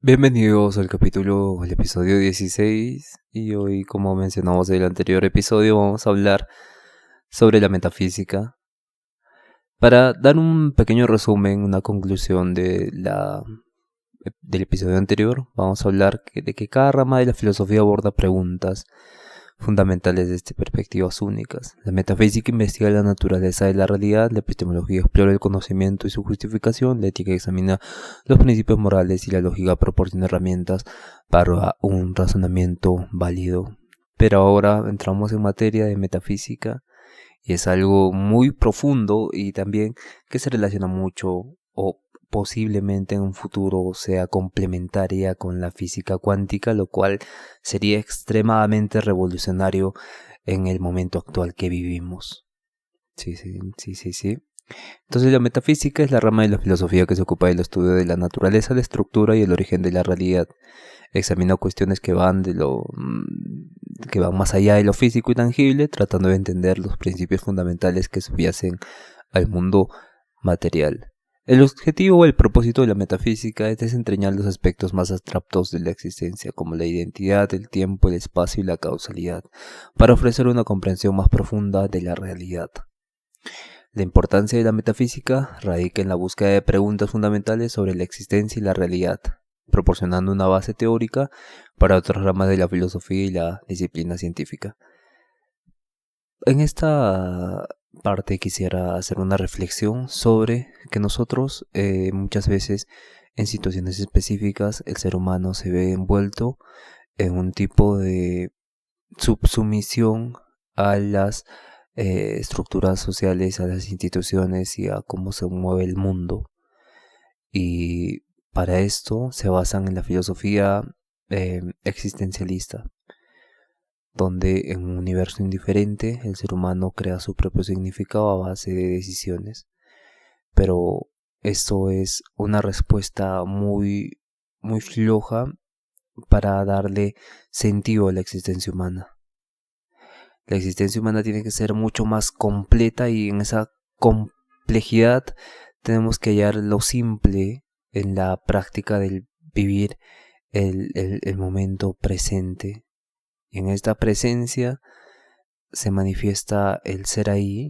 Bienvenidos al episodio 16 y hoy, como mencionamos en el anterior episodio, vamos a hablar sobre la metafísica. Para dar un pequeño resumen, una conclusión del episodio anterior, vamos a hablar de que cada rama de la filosofía aborda preguntas fundamentales desde perspectivas únicas. La metafísica investiga la naturaleza de la realidad, la epistemología explora el conocimiento y su justificación, la ética examina los principios morales y la lógica proporciona herramientas para un razonamiento válido. Pero ahora entramos en materia de metafísica y es algo muy profundo y también que se relaciona mucho o posiblemente en un futuro sea complementaria con la física cuántica, lo cual sería extremadamente revolucionario en el momento actual que vivimos. Sí. Entonces la metafísica es la rama de la filosofía que se ocupa del estudio de la naturaleza, la estructura y el origen de la realidad. Examina cuestiones que van más allá de lo físico y tangible, tratando de entender los principios fundamentales que subyacen al mundo material. El objetivo o el propósito de la metafísica es desentrañar los aspectos más abstractos de la existencia, como la identidad, el tiempo, el espacio y la causalidad, para ofrecer una comprensión más profunda de la realidad. La importancia de la metafísica radica en la búsqueda de preguntas fundamentales sobre la existencia y la realidad, proporcionando una base teórica para otras ramas de la filosofía y la disciplina científica. En esta parte quisiera hacer una reflexión sobre que nosotros muchas veces en situaciones específicas el ser humano se ve envuelto en un tipo de subsumisión a las estructuras sociales, a las instituciones y a cómo se mueve el mundo. Y para esto se basan en la filosofía existencialista, donde en un universo indiferente el ser humano crea su propio significado a base de decisiones. Pero esto es una respuesta muy floja para darle sentido a la existencia humana. La existencia humana tiene que ser mucho más completa y en esa complejidad tenemos que hallar lo simple en la práctica del vivir el momento presente. Y en esta presencia se manifiesta el ser ahí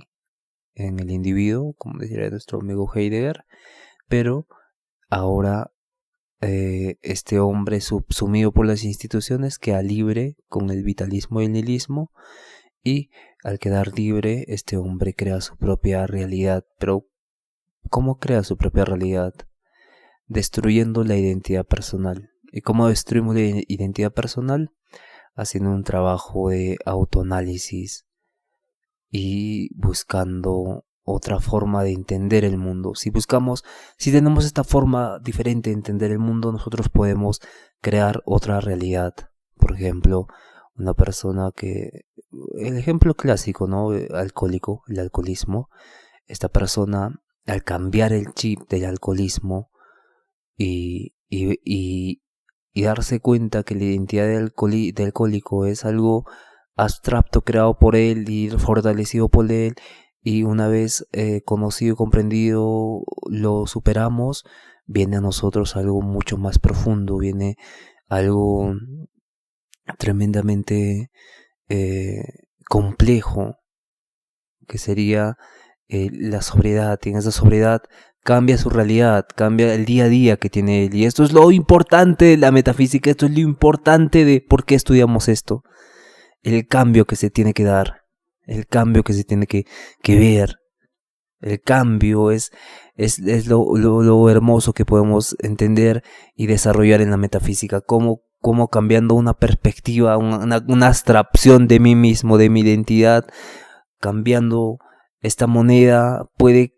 en el individuo, como decía nuestro amigo Heidegger, pero ahora este hombre subsumido por las instituciones queda libre con el vitalismo y el nihilismo, y al quedar libre este hombre crea su propia realidad. Pero ¿cómo crea su propia realidad? Destruyendo la identidad personal. ¿Y cómo destruimos la identidad personal? Haciendo un trabajo de autoanálisis y buscando otra forma de entender el mundo. Si tenemos esta forma diferente de entender el mundo, nosotros podemos crear otra realidad. Por ejemplo, una persona el ejemplo clásico, ¿no? Alcohólico, el alcoholismo. Esta persona, al cambiar el chip del alcoholismo y darse cuenta que la identidad de alcohólico es algo abstracto creado por él y fortalecido por él, y una vez conocido y comprendido lo superamos, viene a nosotros algo mucho más profundo, viene algo tremendamente complejo, que sería la sobriedad. Y en esa sobriedad cambia su realidad, cambia el día a día que tiene él. Y esto es lo importante de la metafísica, esto es lo importante de por qué estudiamos esto. El cambio que se tiene que dar, el cambio que se tiene que ver. El cambio es lo hermoso que podemos entender y desarrollar en la metafísica. Cómo cambiando una perspectiva, una abstracción de mí mismo, de mi identidad, cambiando esta moneda puede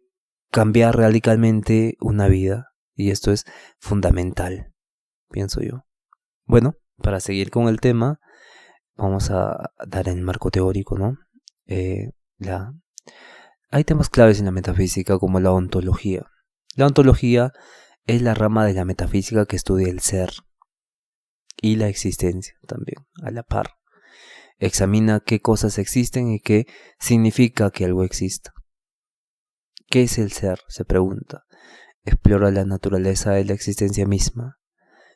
cambiar radicalmente una vida. Y esto es fundamental, pienso yo. Bueno, para seguir con el tema, vamos a dar el marco teórico, ¿no? Hay temas claves en la metafísica como la ontología. La ontología es la rama de la metafísica que estudia el ser y la existencia también, a la par. Examina qué cosas existen y qué significa que algo exista. ¿Qué es el ser?, se pregunta. Explora la naturaleza de la existencia misma.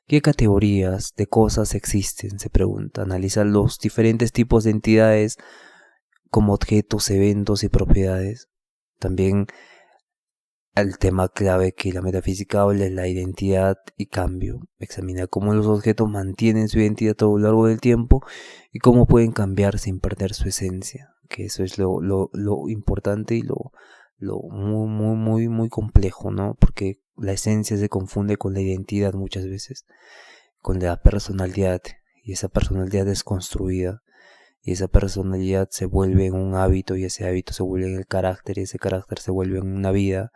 ¿Qué categorías de cosas existen? Se pregunta. Analiza los diferentes tipos de entidades como objetos, eventos y propiedades. También el tema clave que la metafísica habla es la identidad y cambio. Examina cómo los objetos mantienen su identidad a lo largo del tiempo y cómo pueden cambiar sin perder su esencia. Que eso es lo importante y lo muy complejo, ¿no? Porque la esencia se confunde con la identidad muchas veces, con la personalidad, y esa personalidad es construida. Y esa personalidad se vuelve en un hábito, y ese hábito se vuelve en el carácter, y ese carácter se vuelve en una vida.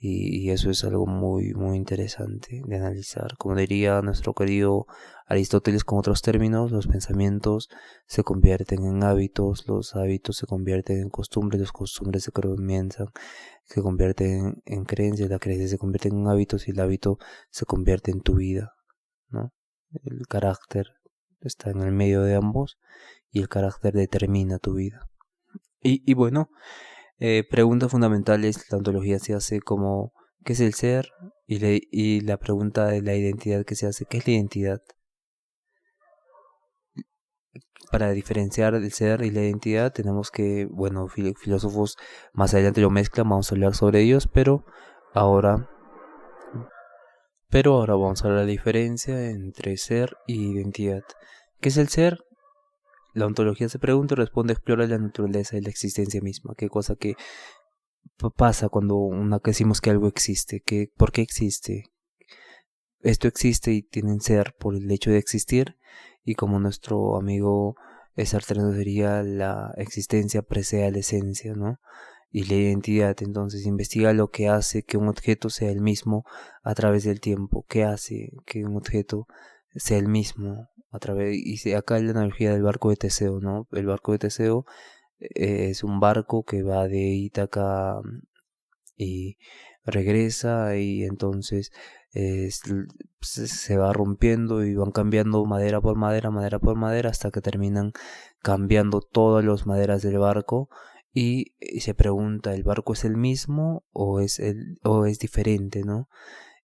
Y eso es algo muy interesante de analizar. Como diría nuestro querido Aristóteles con otros términos, los pensamientos se convierten en hábitos, los hábitos se convierten en costumbres, los costumbres se convierten en creencias, la creencia se convierte en hábitos y el hábito se convierte en tu vida, ¿no? El carácter está en el medio de ambos y el carácter determina tu vida. Y bueno, preguntas fundamentales, la ontología se hace como ¿qué es el ser? Y la pregunta de la identidad que se hace, ¿qué es la identidad? Para diferenciar el ser y la identidad tenemos que, bueno, filósofos más adelante lo mezclan, vamos a hablar sobre ellos, pero ahora vamos a hablar de la diferencia entre ser y identidad. ¿Qué es el ser? La ontología se pregunta y responde, explora la naturaleza y la existencia misma. ¿Qué cosa que pasa cuando decimos que algo existe? ¿Por qué existe? Esto existe y tiene ser por el hecho de existir, y como nuestro amigo Sartre nos diría, la existencia precede a la esencia, ¿no? Y la identidad, entonces, investiga lo que hace que un objeto sea el mismo a través del tiempo. ¿Qué hace que un objeto sea el mismo a través? Y acá hay la analogía del barco de Teseo, ¿no? El barco de Teseo es un barco que va de Ítaca y regresa, y entonces se va rompiendo y van cambiando madera por madera, hasta que terminan cambiando todas las maderas del barco. Y se pregunta, ¿el barco es el mismo o es diferente, ¿no?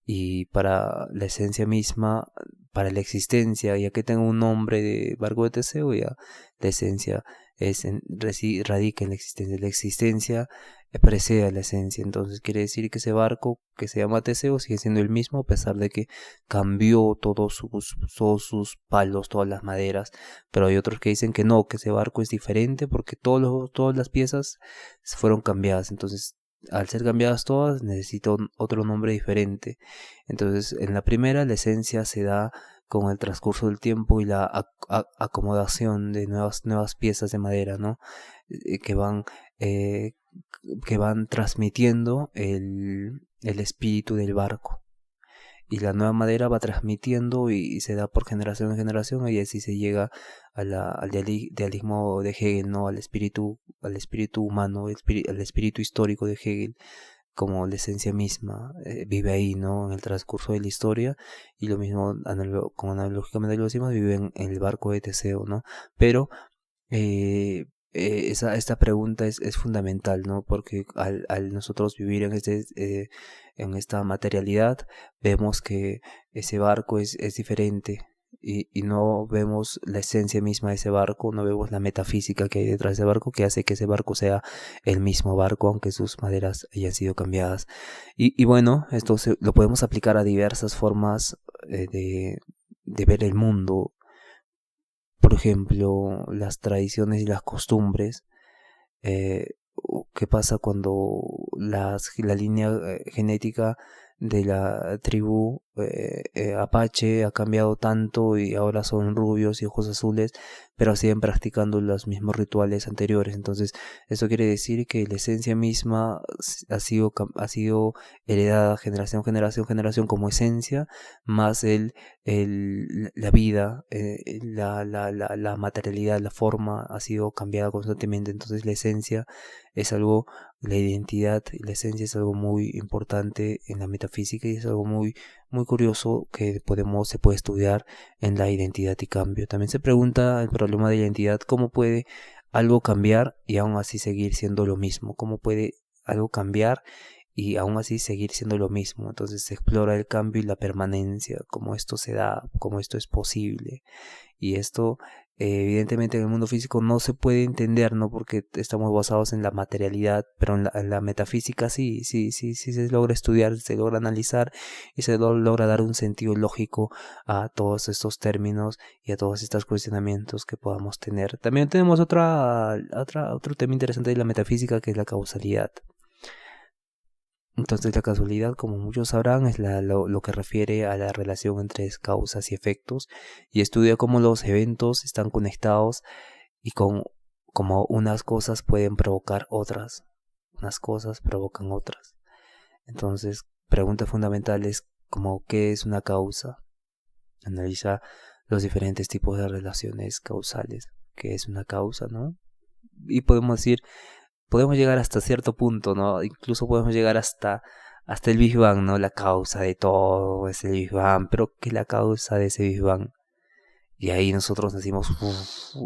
Y para la esencia misma, para la existencia, ya que tengo un nombre de barco de Teseo, ya la esencia radica en la existencia. La existencia precede a la esencia, entonces quiere decir que ese barco que se llama Teseo sigue siendo el mismo, a pesar de que cambió todos sus palos, todas las maderas. Pero hay otros que dicen que no, que ese barco es diferente porque todas las piezas fueron cambiadas. Entonces, al ser cambiadas todas, necesita otro nombre diferente. Entonces, en la primera, la esencia se da con el transcurso del tiempo y la acomodación de nuevas piezas de madera, ¿no? Que van transmitiendo el espíritu del barco. Y la nueva madera va transmitiendo y se da por generación en generación, y así se llega al idealismo de Hegel, ¿no? Al espíritu humano, al espíritu histórico de Hegel, como la esencia misma vive ahí, ¿no? En el transcurso de la historia. Y lo mismo, como analógicamente lo decimos, vive en el barco de Teseo, ¿no? Pero esta pregunta es fundamental, ¿no? Porque al nosotros vivir en esta materialidad, vemos que ese barco es diferente, y no vemos la esencia misma de ese barco, no vemos la metafísica que hay detrás de ese barco, que hace que ese barco sea el mismo barco, aunque sus maderas hayan sido cambiadas. Y bueno, esto lo podemos aplicar a diversas formas de ver el mundo. Por ejemplo, las tradiciones y las costumbres. ¿Qué pasa cuando la línea genética de la tribu Apache ha cambiado tanto y ahora son rubios y ojos azules, pero siguen practicando los mismos rituales anteriores? Entonces, eso quiere decir que la esencia misma ha sido heredada generación como esencia, más la vida, la materialidad, la forma ha sido cambiada constantemente. Entonces la esencia es algo, la identidad y la esencia es algo muy importante en la metafísica, y es algo muy curioso que se puede estudiar en la identidad y cambio. También se pregunta el problema de la identidad: ¿cómo puede algo cambiar y aún así seguir siendo lo mismo? ¿Cómo puede algo cambiar y aún así seguir siendo lo mismo. Entonces se explora el cambio y la permanencia, cómo esto se da, cómo esto es posible. Y esto, evidentemente, en el mundo físico no se puede entender, ¿no? Porque estamos basados en la materialidad, pero en la metafísica sí se logra estudiar, se logra analizar y se logra dar un sentido lógico a todos estos términos y a todos estos cuestionamientos que podamos tener. También tenemos otro tema interesante de la metafísica, que es la causalidad. Entonces la casualidad, como muchos sabrán, es lo que refiere a la relación entre causas y efectos, y estudia cómo los eventos están conectados y como unas cosas pueden provocar otras, unas cosas provocan otras. Entonces, preguntas fundamentales como ¿qué es una causa? Analiza los diferentes tipos de relaciones causales. ¿Qué es una causa, no? Y podemos llegar hasta cierto punto, ¿no? Incluso podemos llegar hasta el Big Bang, ¿no? La causa de todo es el Big Bang, pero ¿qué es la causa de ese Big Bang? Y ahí nosotros decimos,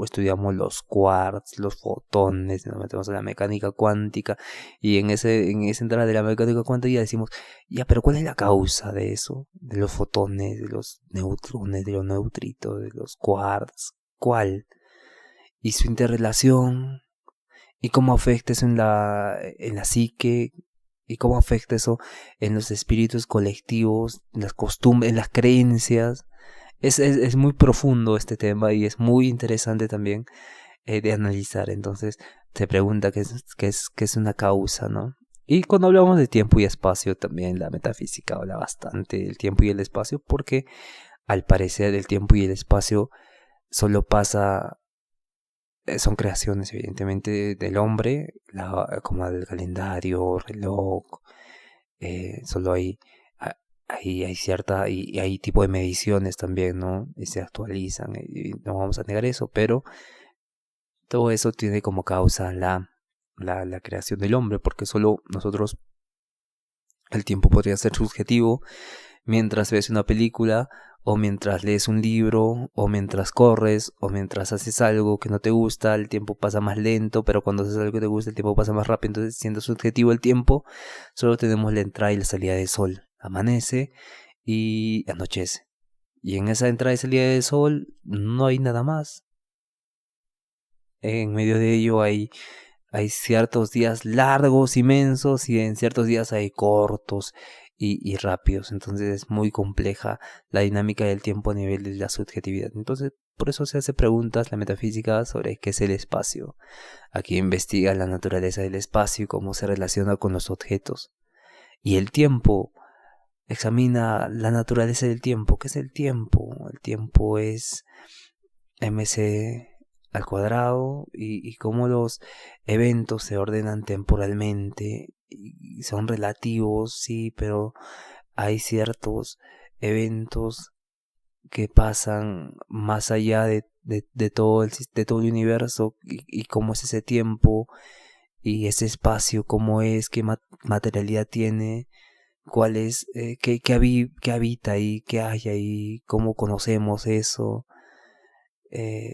estudiamos los quarks, los fotones, nos metemos en la mecánica cuántica, y en esa entrada de la mecánica cuántica decimos, ya, pero ¿cuál es la causa de eso? De los fotones, de los neutrones, de los neutritos, de los quarks, ¿cuál? Y su interrelación, y cómo afecta eso en la psique, y cómo afecta eso en los espíritus colectivos, en las costumbres, en las creencias. Es muy profundo este tema y es muy interesante también de analizar. Entonces se pregunta qué es una causa, ¿no? Y cuando hablamos de tiempo y espacio, también la metafísica habla bastante del tiempo y el espacio, porque al parecer el tiempo y el espacio solo pasa, son creaciones evidentemente del hombre, como el calendario, reloj, solo hay cierta, y hay tipo de mediciones también, ¿no? Y se actualizan, y no vamos a negar eso, pero todo eso tiene como causa la creación del hombre, porque solo nosotros, el tiempo podría ser subjetivo, mientras ves una película, o mientras lees un libro, o mientras corres, o mientras haces algo que no te gusta, el tiempo pasa más lento, pero cuando haces algo que te gusta, el tiempo pasa más rápido. Entonces, siendo subjetivo el tiempo, solo tenemos la entrada y la salida del sol. Amanece y anochece. Y en esa entrada y salida del sol no hay nada más. En medio de ello hay ciertos días largos, inmensos, y en ciertos días hay cortos y rápidos. Entonces es muy compleja la dinámica del tiempo a nivel de la subjetividad. Entonces por eso se hace preguntas la metafísica sobre qué es el espacio. Aquí investiga la naturaleza del espacio y cómo se relaciona con los objetos. Y el tiempo examina la naturaleza del tiempo. ¿Qué es el tiempo? El tiempo es mc al cuadrado, y cómo los eventos se ordenan temporalmente y son relativos, sí, pero hay ciertos eventos que pasan más allá de todo el universo, y cómo es ese tiempo y ese espacio, cómo es, qué materialidad tiene, cuál es, qué habita ahí, qué hay ahí, cómo conocemos eso.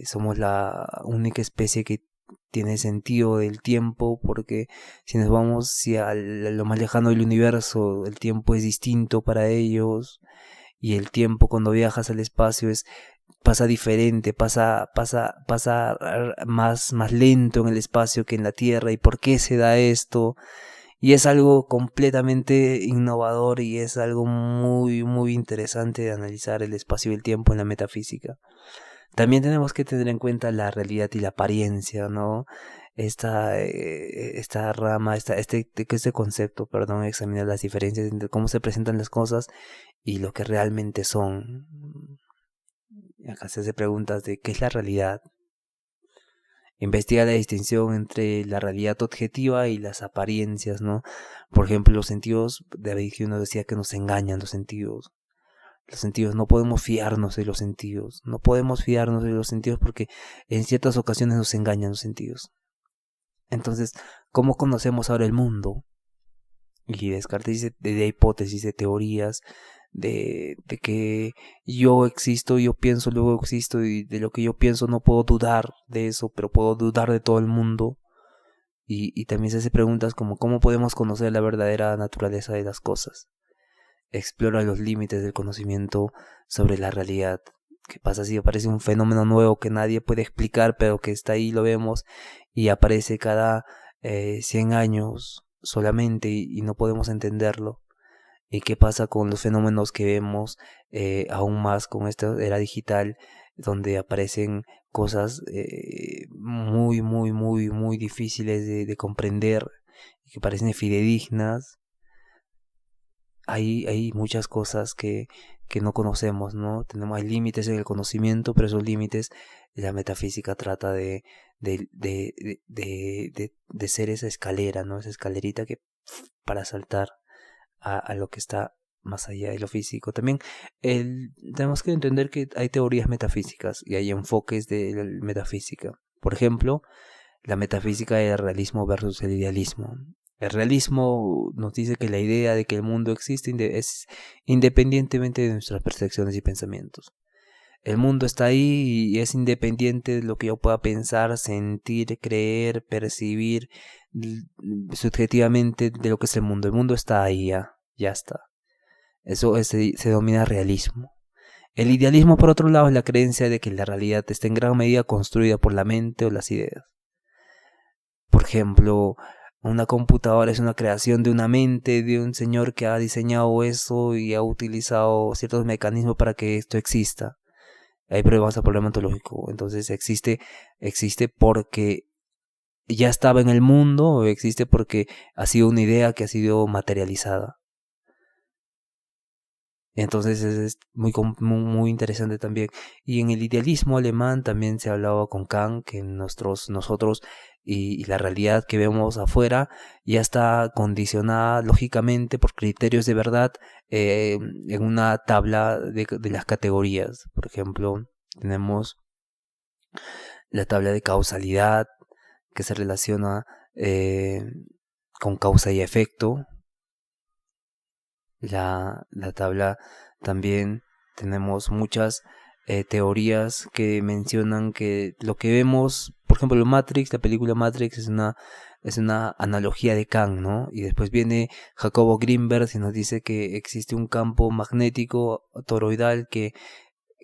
Somos la única especie que tiene sentido del tiempo, porque si nos vamos a lo más lejano del universo, el tiempo es distinto para ellos, y el tiempo cuando viajas al espacio pasa diferente, pasa más lento en el espacio que en la Tierra. ¿Y por qué se da esto? Y es algo completamente innovador, y es algo muy, muy interesante de analizar el espacio y el tiempo en la metafísica. También tenemos que tener en cuenta la realidad y la apariencia, ¿no? Esta rama, este concepto, perdón, examinar las diferencias entre cómo se presentan las cosas y lo que realmente son. Acá se hace preguntas de qué es la realidad. Investiga la distinción entre la realidad objetiva y las apariencias, ¿no? Por ejemplo, los sentidos, David Hume decía que nos engañan los sentidos. Los sentidos, no podemos fiarnos de los sentidos. No podemos fiarnos de los sentidos porque en ciertas ocasiones nos engañan los sentidos. Entonces, ¿cómo conocemos ahora el mundo? Y Descartes dice de hipótesis, de teorías, de que yo existo, yo pienso, luego existo, y de lo que yo pienso no puedo dudar de eso, pero puedo dudar de todo el mundo. y también se hace preguntas como ¿cómo podemos conocer la verdadera naturaleza de las cosas? Explora los límites del conocimiento sobre la realidad. ¿Qué pasa si aparece un fenómeno nuevo que nadie puede explicar, pero que está ahí, lo vemos, y aparece cada 100 años solamente y no podemos entenderlo? ¿Y qué pasa con los fenómenos que vemos aún más con esta era digital, donde aparecen cosas muy, muy, muy, muy difíciles de comprender y que parecen fidedignas? Hay muchas cosas que no conocemos, ¿no? Hay límites en el conocimiento, pero esos límites la metafísica trata de ser esa escalera, ¿no? Esa escalerita que para saltar a lo que está más allá de lo físico. También tenemos que entender que hay teorías metafísicas y hay enfoques de la metafísica. Por ejemplo, la metafísica del realismo versus el idealismo. El realismo nos dice que la idea de que el mundo existe es independientemente de nuestras percepciones y pensamientos. El mundo está ahí y es independiente de lo que yo pueda pensar, sentir, creer, percibir subjetivamente de lo que es el mundo. El mundo está ahí, ya está. Eso se denomina realismo. El idealismo, por otro lado, es la creencia de que la realidad está en gran medida construida por la mente o las ideas. Por ejemplo, una computadora es una creación de una mente, de un señor que ha diseñado eso y ha utilizado ciertos mecanismos para que esto exista. Hay pruebas a problema ontológico. Entonces existe porque ya estaba en el mundo, o existe porque ha sido una idea que ha sido materializada. Entonces es muy interesante también. Y en el idealismo alemán también se hablaba con Kant que nosotros y la realidad que vemos afuera ya está condicionada lógicamente por criterios de verdad en una tabla de las categorías. Por ejemplo, tenemos la tabla de causalidad que se relaciona con causa y efecto. La tabla también tenemos muchas teorías que mencionan que lo que vemos, por ejemplo, Matrix, la película Matrix es una analogía de Kant, ¿no? Y después viene Jacobo Greenberg y nos dice que existe un campo magnético toroidal que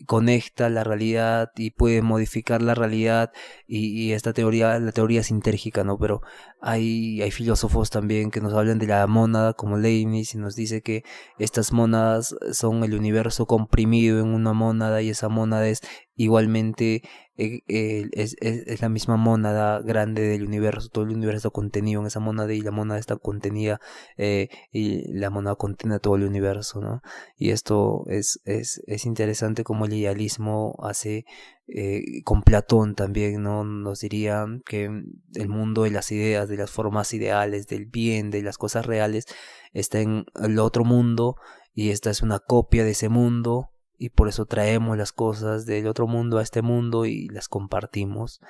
conecta la realidad y puede modificar la realidad y esta teoría, la teoría sintérgica, ¿no? Pero hay filósofos también que nos hablan de la mónada como Leibniz y nos dice que estas mónadas son el universo comprimido en una mónada y esa mónada es igualmente es la misma mónada grande del universo, todo el universo contenido en esa mónada y la mónada está contenida y la mónada contiene todo el universo, ¿no? Y esto es interesante como el idealismo hace con Platón también, ¿no? Nos diría que el mundo de las ideas, de las formas ideales, del bien, de las cosas reales, está en el otro mundo y esta es una copia de ese mundo y por eso traemos las cosas del otro mundo a este mundo y las compartimos.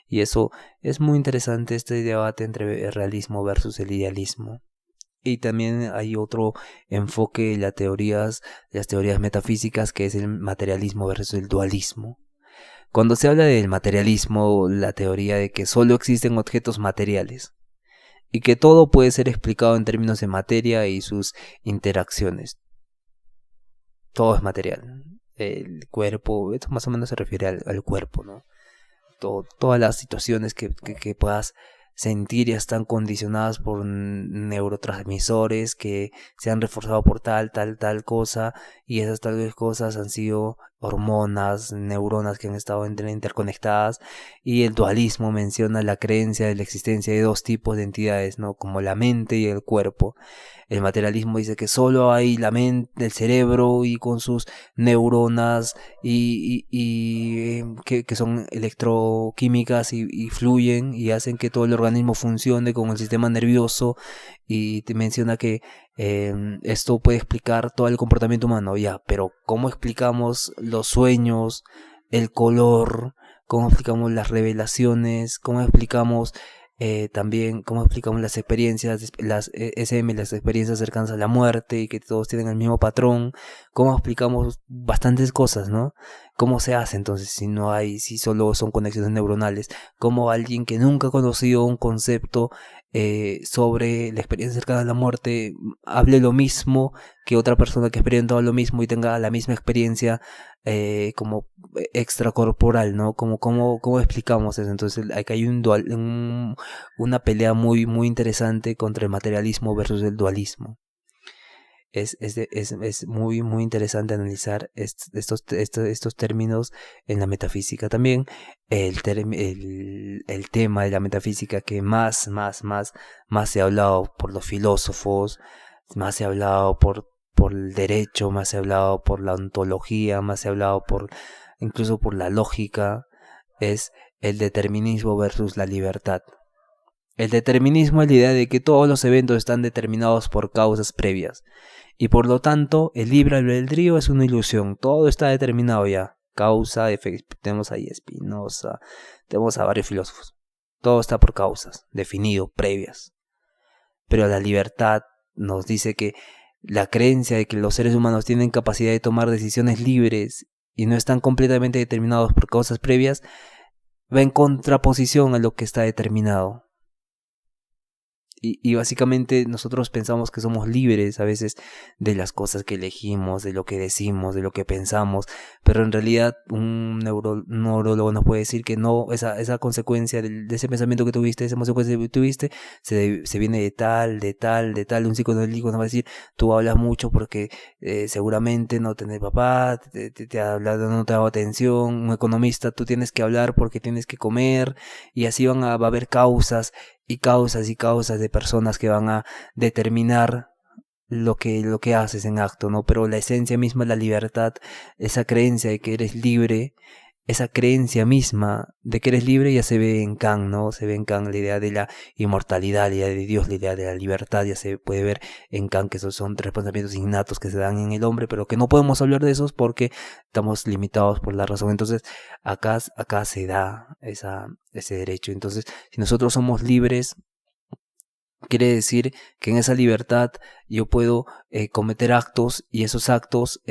Y eso es muy interesante, este debate entre el realismo versus el idealismo. Y también hay otro enfoque en las teorías metafísicas que es el materialismo versus el dualismo. Cuando se habla del materialismo, la teoría de que solo existen objetos materiales y que todo puede ser explicado en términos de materia y sus interacciones. Todo es material. El cuerpo, esto más o menos se refiere al cuerpo, ¿no? Todas las situaciones que puedas sentir ya están condicionadas por neurotransmisores que se han reforzado por tal cosa y esas tales cosas han sido hormonas, neuronas que han estado interconectadas. Y el dualismo menciona la creencia de la existencia de dos tipos de entidades, ¿no? Como la mente y el cuerpo. El materialismo dice que solo hay la mente, el cerebro y con sus neuronas que son electroquímicas y fluyen y hacen que todo el organismo funcione con el sistema nervioso, y te menciona que esto puede explicar todo el comportamiento humano, ya, pero ¿cómo explicamos los sueños, el color? ¿Cómo explicamos las revelaciones? ¿Cómo explicamos también cómo explicamos las experiencias, las SM, las experiencias cercanas a la muerte y que todos tienen el mismo patrón, cómo explicamos bastantes cosas, ¿no? ¿Cómo se hace entonces si no hay, si solo son conexiones neuronales? ¿Cómo alguien que nunca ha conocido un concepto sobre la experiencia cercana a la muerte hable lo mismo que otra persona que ha experimentado lo mismo y tenga la misma experiencia como extracorporal, ¿no? ¿Cómo explicamos eso? Entonces aquí hay una pelea muy interesante contra el materialismo versus el dualismo. Es muy interesante analizar estos términos en la metafísica. También el tema de la metafísica que más se ha hablado por los filósofos, más se ha hablado por el derecho, más se ha hablado por la ontología, más se ha hablado incluso por la lógica, es el determinismo versus la libertad. El determinismo es la idea de que todos los eventos están determinados por causas previas y por lo tanto el libre albedrío es una ilusión, todo está determinado ya, causa, efecto. Tenemos ahí a Spinoza, tenemos a varios filósofos, todo está por causas, definido, previas. Pero la libertad nos dice que la creencia de que los seres humanos tienen capacidad de tomar decisiones libres y no están completamente determinados por causas previas va en contraposición a lo que está determinado. Y básicamente nosotros pensamos que somos libres a veces de las cosas que elegimos, de lo que decimos, de lo que pensamos, pero en realidad un neurólogo nos puede decir que no, esa consecuencia de ese pensamiento que tuviste, esa consecuencia que tuviste, se viene de tal, un psicoanalítico nos va a decir, tú hablas mucho porque seguramente no tenés papá, te ha hablado, no te ha dado atención, un economista, tú tienes que hablar porque tienes que comer, y así va a haber causas y causas de personas que van a determinar lo que haces en acto, ¿no? Pero la esencia misma, la libertad, esa creencia de que eres libre, esa creencia misma de que eres libre ya se ve en Kant, ¿no? Se ve en Kant la idea de la inmortalidad, la idea de Dios, la idea de la libertad, ya se puede ver en Kant que esos son tres pensamientos innatos que se dan en el hombre, pero que no podemos hablar de esos porque estamos limitados por la razón. Entonces, acá se da ese derecho. Entonces, si nosotros somos libres, quiere decir que en esa libertad yo puedo cometer actos y esos actos,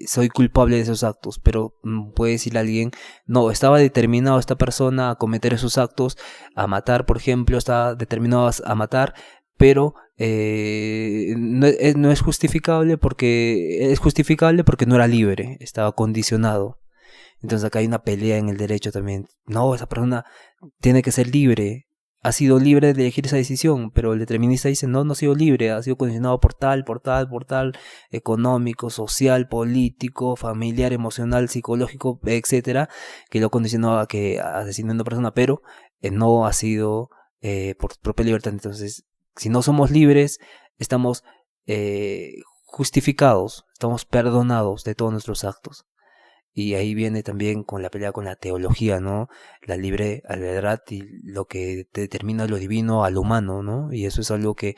soy culpable de esos actos, pero puede decir alguien, no, estaba determinado esta persona a cometer esos actos, a matar, por ejemplo, estaba determinado a matar, pero no es justificable porque no era libre, estaba condicionado. Entonces acá hay una pelea en el derecho también. No, esa persona tiene que ser libre, ha sido libre de elegir esa decisión, pero el determinista dice, no ha sido libre, ha sido condicionado por tal, económico, social, político, familiar, emocional, psicológico, etcétera, que lo condicionó a que asesine a una persona, pero no ha sido por propia libertad. Entonces, si no somos libres, estamos justificados, estamos perdonados de todos nuestros actos. Y ahí viene también con la pelea con la teología, ¿no? La libre albedrío y lo que determina lo divino a lo humano, ¿no? Y eso es algo que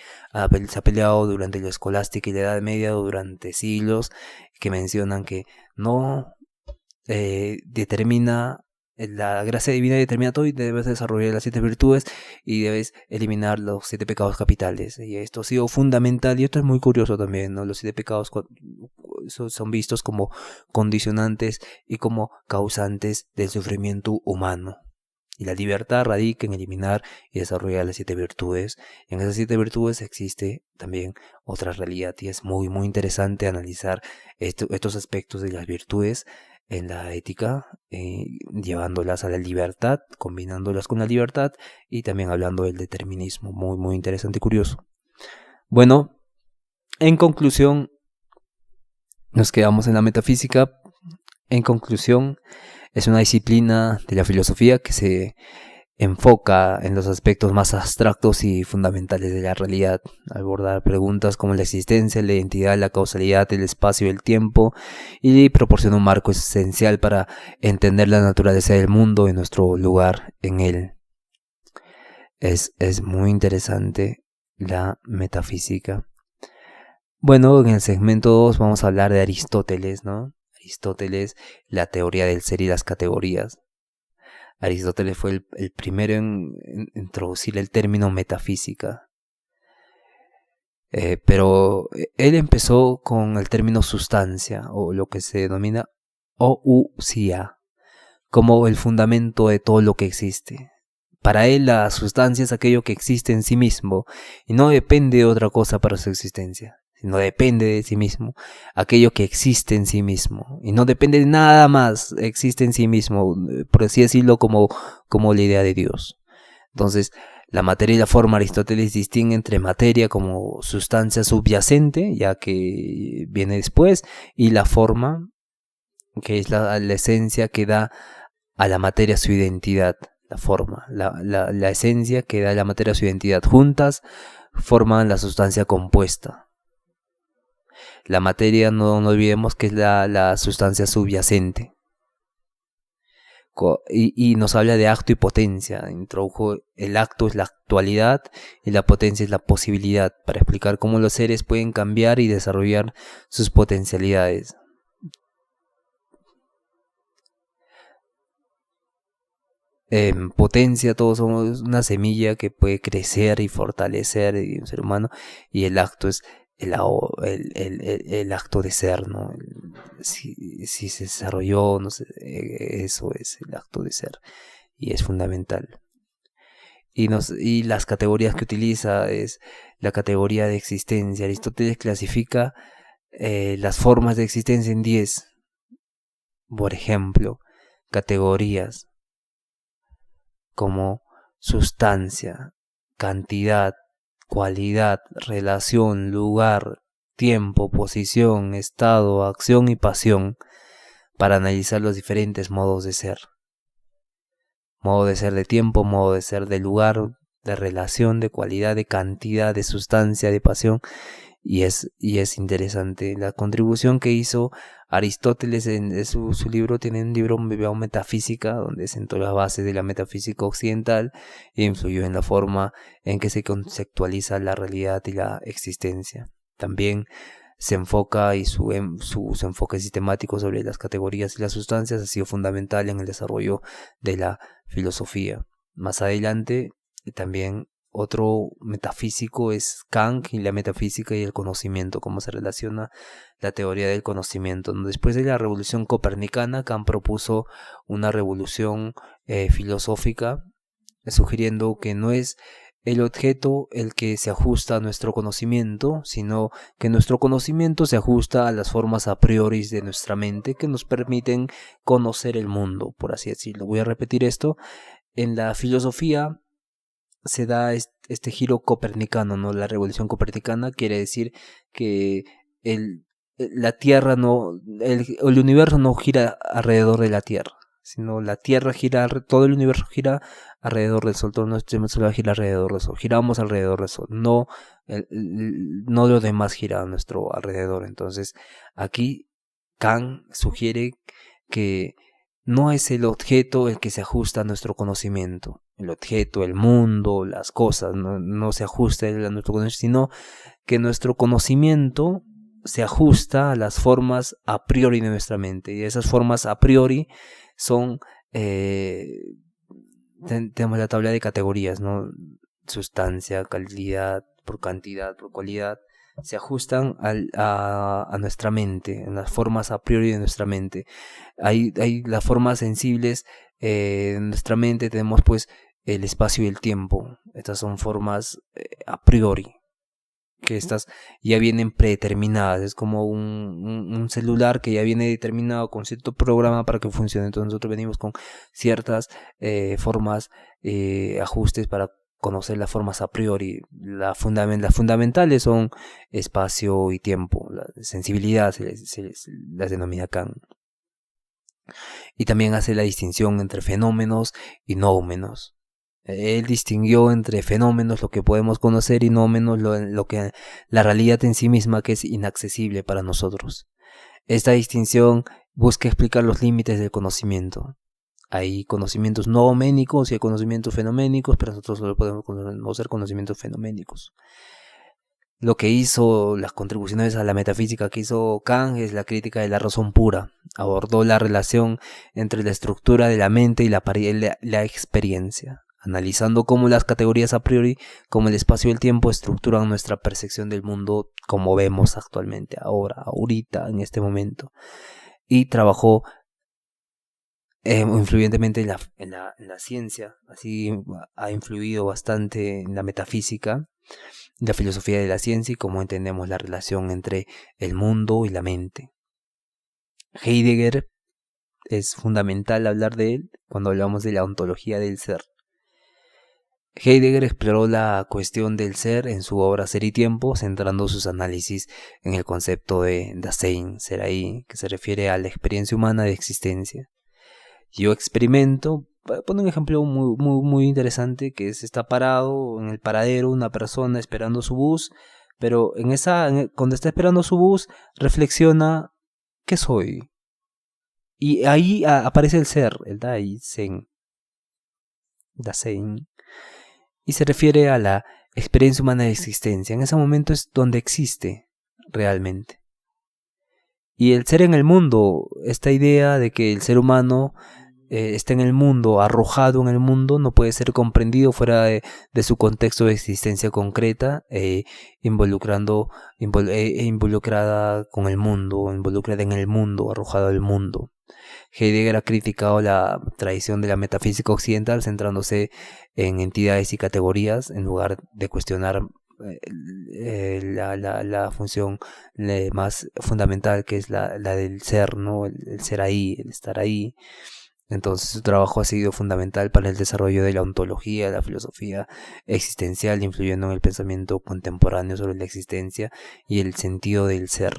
se ha peleado durante la escolástica y la Edad Media durante siglos, que mencionan que no determina, la gracia divina determina todo y debes desarrollar las 7 virtudes y debes eliminar los 7 pecados capitales. Y esto ha sido fundamental y esto es muy curioso también, ¿no? Los 7 pecados son vistos como condicionantes y como causantes del sufrimiento humano. Y la libertad radica en eliminar y desarrollar las 7 virtudes. Y en esas 7 virtudes existe también otra realidad y es muy interesante analizar estos aspectos de las virtudes en la ética, llevándolas a la libertad, combinándolas con la libertad y también hablando del determinismo. Muy interesante y curioso. Bueno, en conclusión, nos quedamos en la metafísica. En conclusión, es una disciplina de la filosofía que se enfoca en los aspectos más abstractos y fundamentales de la realidad, abordar preguntas como la existencia, la identidad, la causalidad, el espacio y el tiempo, y proporciona un marco esencial para entender la naturaleza del mundo y nuestro lugar en él. Es muy interesante la metafísica. Bueno, en el segmento 2 vamos a hablar de Aristóteles, ¿no? Aristóteles, la teoría del ser y las categorías. Aristóteles fue el primero en introducir el término metafísica. Pero él empezó con el término sustancia, o lo que se denomina ousia, como el fundamento de todo lo que existe. Para él la sustancia es aquello que existe en sí mismo y no depende de otra cosa para su existencia, sino depende de sí mismo, aquello que existe en sí mismo y no depende de nada más, existe en sí mismo, por así decirlo, como la idea de Dios. Entonces, la materia y la forma, Aristóteles distingue entre materia como sustancia subyacente, ya que viene después, y la forma, que es la esencia que da a la materia su identidad. La forma, la esencia que da a la materia su identidad. Juntas forman la sustancia compuesta. La materia, no olvidemos que es la sustancia subyacente. Y nos habla de acto y potencia. Introdujo el acto es la actualidad y la potencia es la posibilidad, para explicar cómo los seres pueden cambiar y desarrollar sus potencialidades. Potencia, todos somos una semilla que puede crecer y fortalecer en un ser humano, y el acto es el acto de ser, ¿no? Si se desarrolló, no sé, eso es el acto de ser y es fundamental. Y las categorías que utiliza es la categoría de existencia. Aristóteles clasifica las formas de existencia en 10, por ejemplo, categorías como sustancia, cantidad, cualidad, relación, lugar, tiempo, posición, estado, acción y pasión, para analizar los diferentes modos de ser. Modo de ser de tiempo, modo de ser de lugar, de relación, de cualidad, de cantidad, de sustancia, de pasión. Y es interesante la contribución que hizo Aristóteles en su libro. Tiene un libro Metafísica, donde sentó las bases de la metafísica occidental e influyó en la forma en que se conceptualiza la realidad y la existencia. También se enfoca y su enfoque sistemático sobre las categorías y las sustancias ha sido fundamental en el desarrollo de la filosofía. Más adelante también otro metafísico es Kant, y la metafísica y el conocimiento, cómo se relaciona la teoría del conocimiento. Después de la revolución copernicana, Kant propuso una revolución filosófica, sugiriendo que no es el objeto el que se ajusta a nuestro conocimiento, sino que nuestro conocimiento se ajusta a las formas a priori de nuestra mente que nos permiten conocer el mundo, por así decirlo. Voy a repetir esto. En la filosofía se da este giro copernicano, ¿no? La revolución copernicana quiere decir que la Tierra el universo no gira alrededor de la Tierra, sino la Tierra gira, todo el universo gira alrededor del Sol, todo nuestro sistema solar gira alrededor del Sol, giramos alrededor del Sol, no lo demás gira a nuestro alrededor. Entonces aquí Kant sugiere que no es el objeto el que se ajusta a nuestro conocimiento. El objeto, el mundo, las cosas, no se ajusta a nuestro conocimiento, sino que nuestro conocimiento se ajusta a las formas a priori de nuestra mente. Y esas formas a priori son, tenemos la tabla de categorías, ¿no? Sustancia, calidad, por cantidad, por cualidad, se ajustan a nuestra mente, en las formas a priori de nuestra mente. Hay las formas sensibles en nuestra mente, tenemos pues el espacio y el tiempo. Estas son formas a priori, que estas ya vienen predeterminadas. Es como un celular que ya viene determinado con cierto programa para que funcione. Entonces nosotros venimos con ciertas formas, ajustes para conocer las formas a priori. Las fundamentales son espacio y tiempo. La sensibilidad las denomina Kant. Y también hace la distinción entre fenómenos y noúmenos. Él distinguió entre fenómenos, lo que podemos conocer, y noúmenos, lo que la realidad en sí misma, que es inaccesible para nosotros. Esta distinción busca explicar los límites del conocimiento. Hay conocimientos nouménicos y hay conocimientos fenoménicos, pero nosotros solo podemos conocer conocimientos fenoménicos. lo que hizo, las contribuciones a la metafísica que hizo Kant es la crítica de la razón pura. Abordó la relación entre la estructura de la mente y la experiencia, analizando cómo las categorías a priori, como el espacio y el tiempo, estructuran nuestra percepción del mundo como vemos actualmente, ahorita, en este momento. Y trabajó influyentemente en la ciencia, así ha influido bastante en la metafísica, la filosofía de la ciencia y cómo entendemos la relación entre el mundo y la mente. Heidegger es fundamental hablar de él cuando hablamos de la ontología del ser. Heidegger exploró la cuestión del ser en su obra Ser y Tiempo, centrando sus análisis en el concepto de Dasein, ser ahí, que se refiere a la experiencia humana de existencia. Yo experimento, pone un ejemplo muy interesante, que es: está parado en el paradero una persona esperando su bus, pero cuando está esperando su bus reflexiona: ¿qué soy? Y ahí aparece el ser, el Dasein, y se refiere a la experiencia humana de existencia. En ese momento es donde existe realmente. Y el ser en el mundo, esta idea de que el ser humano está en el mundo, arrojado en el mundo, no puede ser comprendido fuera de su contexto de existencia concreta, involucrada con el mundo, involucrada en el mundo, arrojado al mundo. Heidegger ha criticado la tradición de la metafísica occidental, centrándose en entidades y categorías en lugar de cuestionar la función más fundamental, que es la del ser, ¿no? El ser ahí, el estar ahí. Entonces su trabajo ha sido fundamental para el desarrollo de la ontología, la filosofía existencial, influyendo en el pensamiento contemporáneo sobre la existencia y el sentido del ser,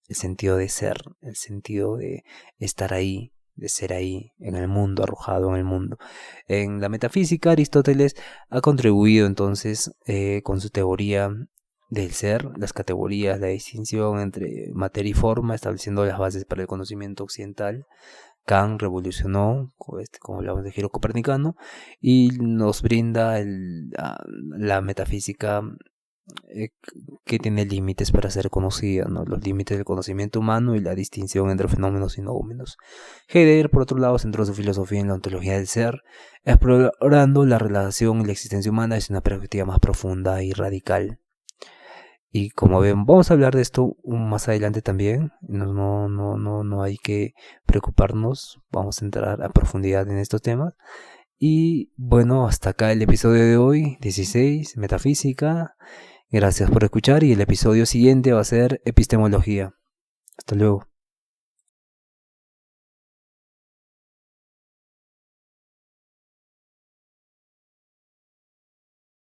el sentido de ser, el sentido de estar ahí, de ser ahí, en el mundo, arrojado en el mundo. En la metafísica, Aristóteles ha contribuido entonces con su teoría del ser, las categorías, la distinción entre materia y forma, estableciendo las bases para el conocimiento occidental. Kant revolucionó, como hablamos de giro copernicano, y nos brinda la metafísica que tiene límites para ser conocida, ¿no? Los límites del conocimiento humano y la distinción entre fenómenos y nómenos. Heidegger, por otro lado, centró su filosofía en la ontología del ser, explorando la relación y la existencia humana desde una perspectiva más profunda y radical. Y como ven, vamos a hablar de esto más adelante también. No hay que preocuparnos. Vamos a entrar a profundidad en estos temas. Y bueno, hasta acá el episodio de hoy, 16, metafísica. Gracias por escuchar, y el episodio siguiente va a ser epistemología. Hasta luego.